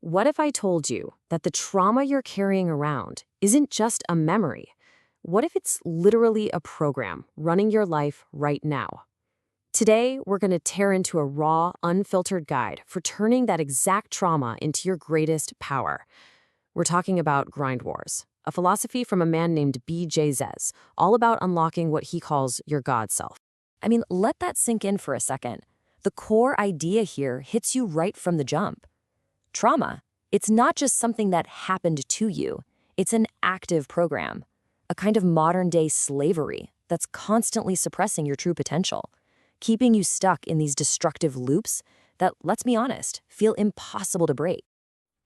What if I told you that the trauma you're carrying around isn't just a memory? What if it's literally a program running your life right now? Today, we're going to tear into a raw, unfiltered guide for turning that exact trauma into your greatest power. We're talking about Grindwarz, a philosophy from a man named B.J. Zez, all about unlocking what he calls your God self. I mean, let that sink in for a second. The core idea here hits you right from the jump. Trauma, it's not just something that happened to you. It's an active program, a kind of modern-day slavery that's constantly suppressing your true potential, keeping you stuck in these destructive loops that, let's be honest, feel impossible to break.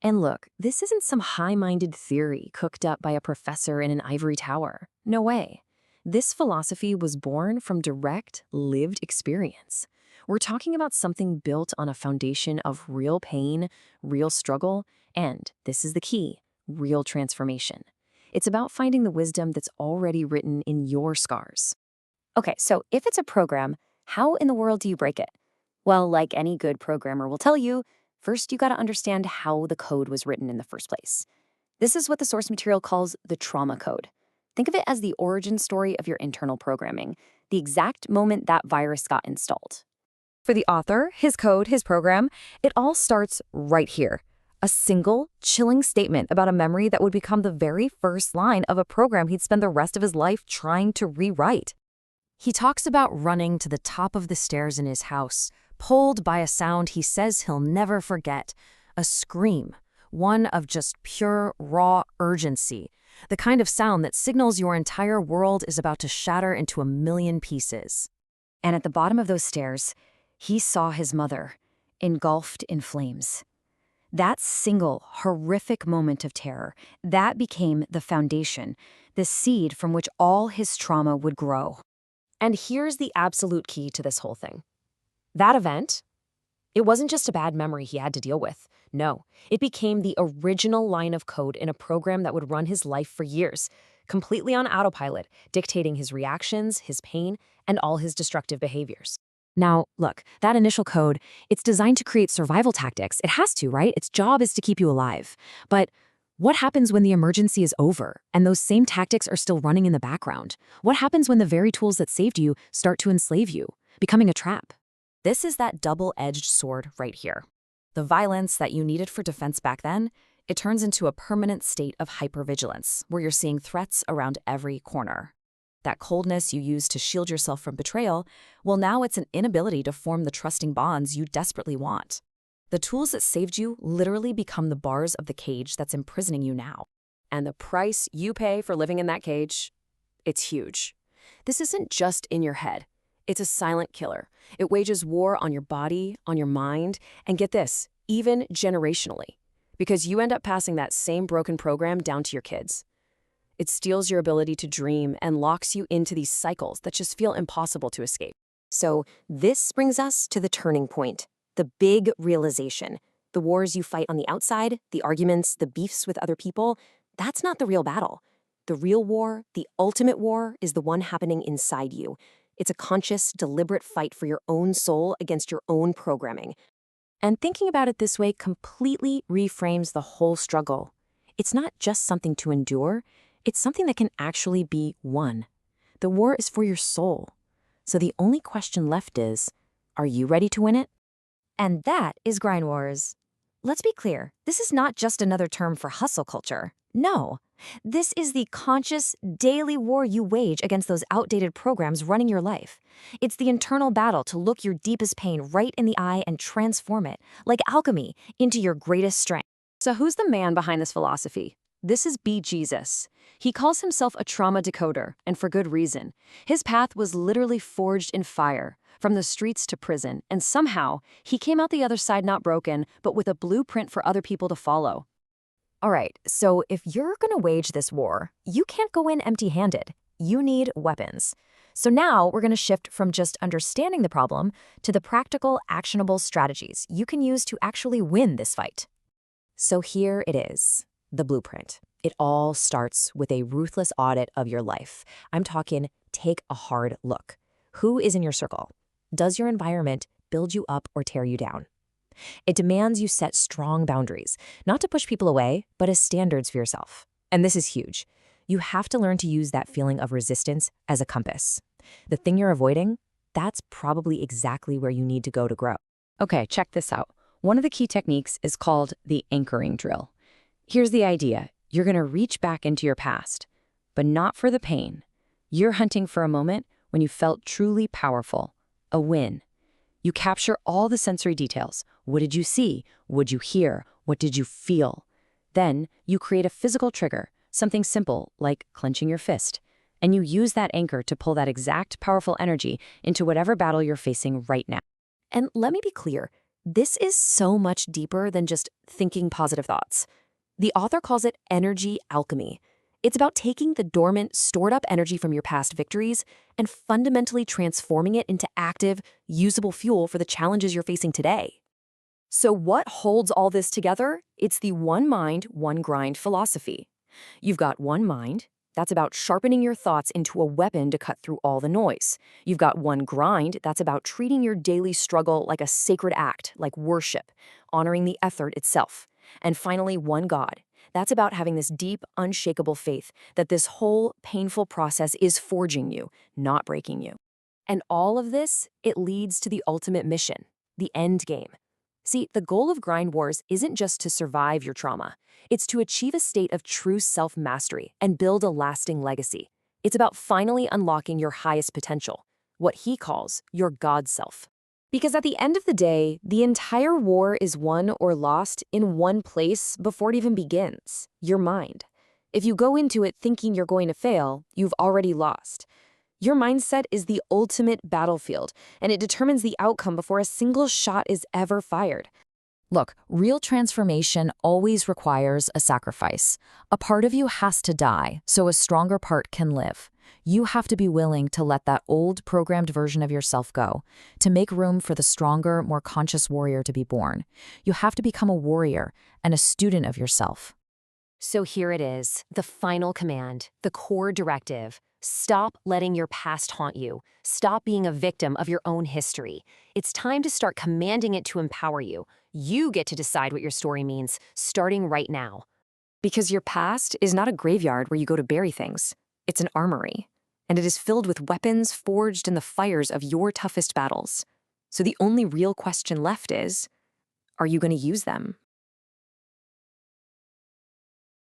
And look, this isn't some high-minded theory cooked up by a professor in an ivory tower. No way. This philosophy was born from direct, lived experience. We're talking about something built on a foundation of real pain, real struggle, and, this is the key, real transformation. It's about finding the wisdom that's already written in your scars. Okay, so if it's a program, how in the world do you break it? Well, like any good programmer will tell you, first you gotta understand how the code was written in the first place. This is what the source material calls the trauma code. Think of it as the origin story of your internal programming, the exact moment that virus got installed. For the author, his code, his program, it all starts right here. A single, chilling statement about a memory that would become the very first line of a program he'd spend the rest of his life trying to rewrite. He talks about running to the top of the stairs in his house, pulled by a sound he says he'll never forget, a scream, one of just pure, raw urgency, the kind of sound that signals your entire world is about to shatter into a million pieces. And at the bottom of those stairs, he saw his mother, engulfed in flames. That single, horrific moment of terror, that became the foundation, the seed from which all his trauma would grow. And here's the absolute key to this whole thing. That event, it wasn't just a bad memory he had to deal with. No, it became the original line of code in a program that would run his life for years, completely on autopilot, dictating his reactions, his pain, and all his destructive behaviors. Now, look, that initial code, it's designed to create survival tactics. It has to, right? Its job is to keep you alive. But what happens when the emergency is over and those same tactics are still running in the background? What happens when the very tools that saved you start to enslave you, becoming a trap? This is that double-edged sword right here. The violence that you needed for defense back then, it turns into a permanent state of hypervigilance, where you're seeing threats around every corner. That coldness you used to shield yourself from betrayal, well, now it's an inability to form the trusting bonds you desperately want. The tools that saved you literally become the bars of the cage that's imprisoning you now. And the price you pay for living in that cage, it's huge. This isn't just in your head. It's a silent killer. It wages war on your body, on your mind, and get this, even generationally. Because you end up passing that same broken program down to your kids. It steals your ability to dream and locks you into these cycles that just feel impossible to escape. So this brings us to the turning point, the big realization. The wars you fight on the outside, the arguments, the beefs with other people, that's not the real battle. The real war, the ultimate war, is the one happening inside you. It's a conscious, deliberate fight for your own soul against your own programming. And thinking about it this way completely reframes the whole struggle. It's not just something to endure. It's something that can actually be won. The war is for your soul. So the only question left is, are you ready to win it? And that is Grindwarz. Let's be clear, this is not just another term for hustle culture. No, this is the conscious, daily war you wage against those outdated programs running your life. It's the internal battle to look your deepest pain right in the eye and transform it, like alchemy, into your greatest strength. So who's the man behind this philosophy? This is Jesus. He calls himself a trauma decoder, and for good reason. His path was literally forged in fire, from the streets to prison, and somehow, he came out the other side not broken, but with a blueprint for other people to follow. All right, so if you're gonna wage this war, you can't go in empty-handed. You need weapons. So now we're gonna shift from just understanding the problem to the practical, actionable strategies you can use to actually win this fight. So here it is. The blueprint. It all starts with a ruthless audit of your life. I'm talking take a hard look. Who is in your circle? Does your environment build you up or tear you down? It demands you set strong boundaries, not to push people away, but as standards for yourself. And this is huge. You have to learn to use that feeling of resistance as a compass. The thing you're avoiding, that's probably exactly where you need to go to grow. Okay, check this out. One of the key techniques is called the anchoring drill. Here's the idea. You're going to reach back into your past, but not for the pain. You're hunting for a moment when you felt truly powerful, a win. You capture all the sensory details. What did you see? What did you hear? What did you feel? Then you create a physical trigger, something simple like clenching your fist, and you use that anchor to pull that exact powerful energy into whatever battle you're facing right now. And let me be clear, this is so much deeper than just thinking positive thoughts. The author calls it energy alchemy. It's about taking the dormant, stored-up energy from your past victories and fundamentally transforming it into active, usable fuel for the challenges you're facing today. So what holds all this together? It's the one mind, one grind philosophy. You've got one mind. That's about sharpening your thoughts into a weapon to cut through all the noise. You've got one grind. That's about treating your daily struggle like a sacred act, like worship, honoring the effort itself. And finally, one God. That's about having this deep, unshakable faith that this whole painful process is forging you, not breaking you. And all of this, it leads to the ultimate mission, the end game. See, the goal of Grindwarz isn't just to survive your trauma. It's to achieve a state of true self-mastery and build a lasting legacy. It's about finally unlocking your highest potential, what he calls your God self. Because at the end of the day, the entire war is won or lost in one place before it even begins, your mind. If you go into it thinking you're going to fail, you've already lost. Your mindset is the ultimate battlefield, and it determines the outcome before a single shot is ever fired. Look, real transformation always requires a sacrifice. A part of you has to die so a stronger part can live. You have to be willing to let that old programmed version of yourself go, to make room for the stronger, more conscious warrior to be born. You have to become a warrior and a student of yourself. So here it is, the final command, the core directive. Stop letting your past haunt you. Stop being a victim of your own history. It's time to start commanding it to empower you. You get to decide what your story means, starting right now. Because your past is not a graveyard where you go to bury things. It's an armory. And it is filled with weapons forged in the fires of your toughest battles. So the only real question left is, are you going to use them?